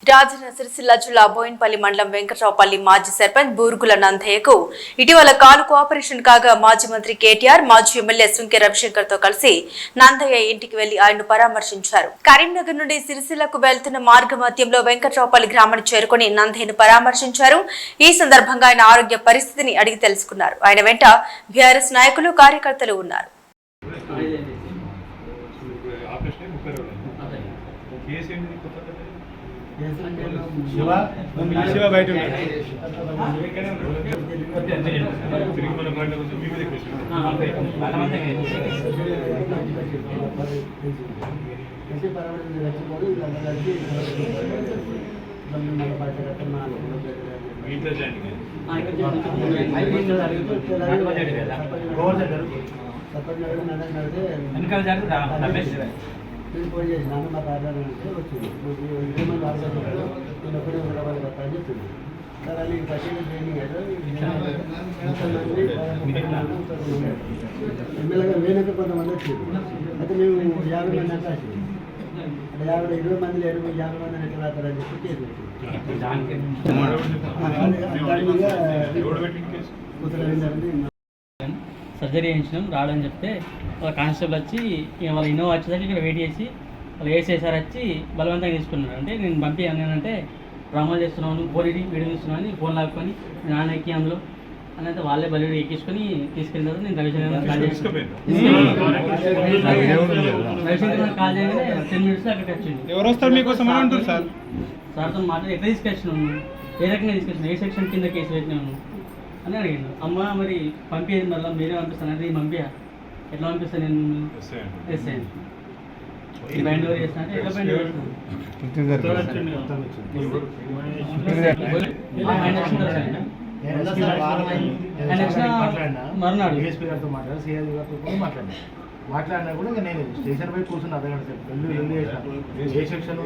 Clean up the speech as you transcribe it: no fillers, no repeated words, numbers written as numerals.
రాజన్న సిరిసిల్ల జిల్లా బోయిన్పల్లి మండలం వెంకట్రావుపల్లి మాజీ సర్పంచ్ బూర్గుల నందయ్యకు ఇటీవల కాలుకు ఆపరేషన్ కాగా మాజీ మంత్రి కేటీఆర్ మాజీ ఎమ్మెల్యే సుంకె రవిశంకర్ తో కలిసి నందయ్య ఇంటికి వెళ్లి ఆయన్ను పరామర్శించారు. కరీంనగర్ నుండి సిరిసిల్లకు వెళ్తున్న మార్గ మధ్యంలో వెంకట్రావుపల్లి గ్రామాన్ని చేరుకుని నందయ్యను పరామర్శించారు. ఈ సందర్భంగా ఆయన ఆరోగ్య పరిస్థితిని అడిగి తెలుసుకున్నారు. ఆయన వెంట బీఆర్ఎస్ నాయకులు కార్యకర్తలు ఉన్నారు. శివ బయట నేను ఫోన్ చేసి నాన్న మాకు ఆధారం అంటే వచ్చింది ఏమన్నా ఆధారం నేను ఒకటే ఉండవాలి కదా అని చెప్పింది. సార్ అది ప్రత్యేక ట్రైనింగ్ అయితే ఎమ్మెల్యేగా వేనక కొంతమంది వచ్చింది. అయితే మేము 50 మంది అంటే వచ్చింది. అంటే 20 మంది లేరు, 50 మంది ఎట్లా రాస్తారని చెప్పి కేసు పెట్టింది. సర్జరీ చేయించినాం రావడం చెప్తే వాళ్ళ కానిస్టేబుల్ వచ్చి వాళ్ళ ఇన్నోవా వచ్చేసరికి ఇక్కడ వెయిట్ చేసి వాళ్ళు వేసేసారి వచ్చి బలవంతంగా తీసుకున్నాడు. అంటే నేను పంపి అన్నానంటే డ్రామాలు చేస్తున్నాను, ఫోన్ వీడియో తీస్తున్నాను అని ఫోన్ లాక్కొని నాన్న ఎక్కి అందులో అని అయితే వాళ్ళే బలి ఎక్కించుకొని తీసుకెళ్ళినారు. నేను రవిశంకర్ కాల్ కాల్ చేయగానే 10 minutes అక్కడికి వచ్చింది. ఎవరు వస్తారు మీకోసం అంటారు సార్ సార్తో మాట్లాడి ఎట్లా తీసుకొచ్చినాను, ఏ రకంగా తీసుకొచ్చినా, ఏ సెక్షన్ కింద కేసు పెట్టినాను అని అడిగాను. అమ్మ మరి పంపించేది మళ్ళీ మీరే పంపిస్తాను అంటే పంపించా ఎట్లా పంపిస్తాను నేను ఎస్ఐ బైండ్ ఓవర్ చేస్తాను అంటే ఎట్లా బైండ్ ఓవర్ మరునాడు మాట్లాడినా కూడా నేను స్టేషన్ పోయి కూర్చుని అర్థగంట ఏ సెక్షన్